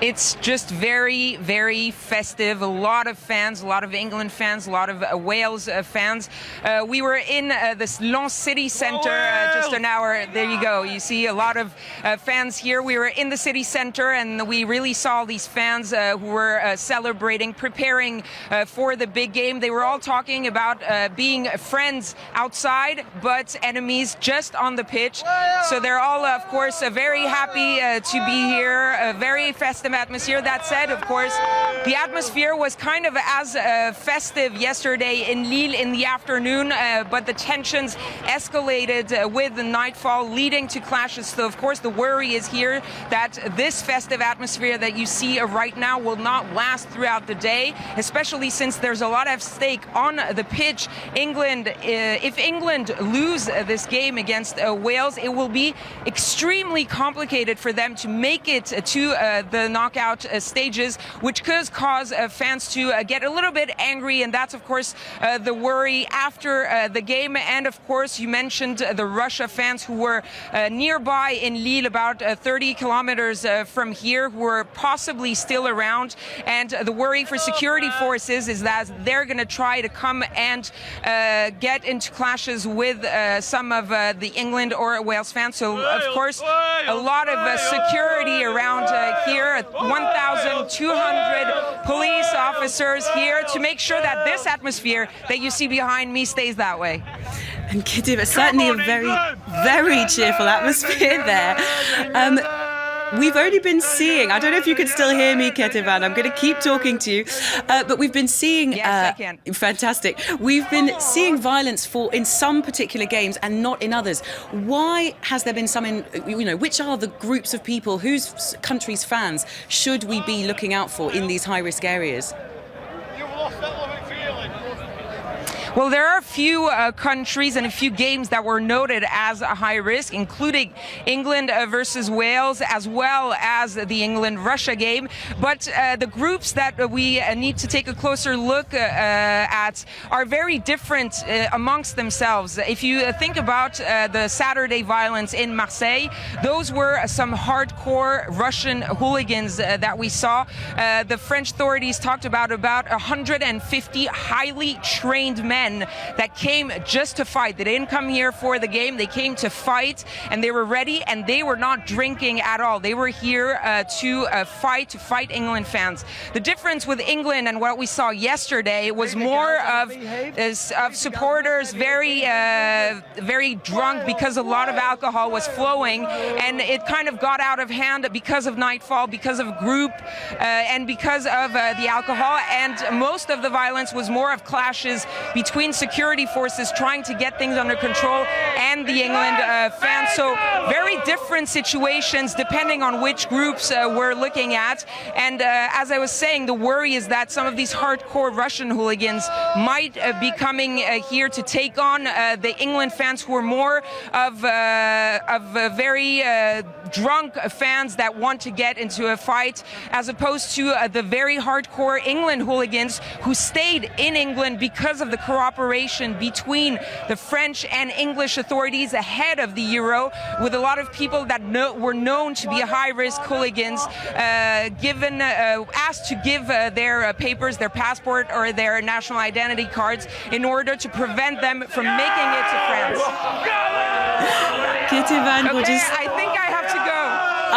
It's just very, very festive. A lot of fans, a lot of England fans, a lot of Wales fans. We were in this Lens city centre just an hour. There you go. You see a lot of fans here. We were in the city centre and we really saw these fans who were celebrating, preparing for the big game. They were all talking about being friends outside, but enemies just on the pitch. So they're all, of course, very happy to be here. Very festive atmosphere. That said, of course, the atmosphere was kind of as festive yesterday in Lille in the afternoon, but the tensions escalated with the nightfall, leading to clashes. So, of course, the worry is here that this festive atmosphere that you see right now will not last throughout the day, especially since there's a lot at stake on the pitch. England, if England lose this game against Wales, it will be extremely complicated for them to make it to the knockout stages, which could cause fans to get a little bit angry, and that's of course the worry after the game. And of course, you mentioned the Russia fans who were nearby in Lille, about 30 kilometers from here, who were possibly still around. And the worry for security forces is that they're going to try to come and get into clashes with some of the England or Wales fans. So of course, a lot of security around here. 1,200 police officers here to make sure that this atmosphere that you see behind me stays that way. And Kéthévane, certainly a very, very cheerful atmosphere there. We've only been seeing, I don't know if you can still hear me, Kéthévane, I'm going to keep talking to you, but we've been seeing... Yes, I can. Fantastic. We've been seeing violence in some particular games and not in others. Why has there been some which are the groups of people, whose country's fans should we be looking out for in these high-risk areas? Well, there are a few countries and a few games that were noted as a high risk, including England versus Wales, as well as the England-Russia game. But the groups that we need to take a closer look at are very different amongst themselves. If you think about the Saturday violence in Marseille, those were some hardcore Russian hooligans that we saw. The French authorities talked about 150 highly trained men that came just to fight. They didn't come here for the game. They came to fight, and they were ready, and they were not drinking at all. They were here to fight England fans. The difference with England and what we saw yesterday was more of supporters very drunk because a lot of alcohol was flowing, and it kind of got out of hand because of nightfall, because of group, and because of the alcohol. And most of the violence was more of clashes between security forces trying to get things under control and the England fans. So very different situations depending on which groups we're looking at. And as I was saying, the worry is that some of these hardcore Russian hooligans might be coming here to take on the England fans, who are more of very drunk fans that want to get into a fight, as opposed to the very hardcore England hooligans who stayed in England because of the cooperation between the French and English authorities ahead of the Euro, with a lot of people that were known to be high-risk hooligans asked to give their papers, their passport or their national identity cards in order to prevent them from making it to France. Kéthévane Gorjestani. I think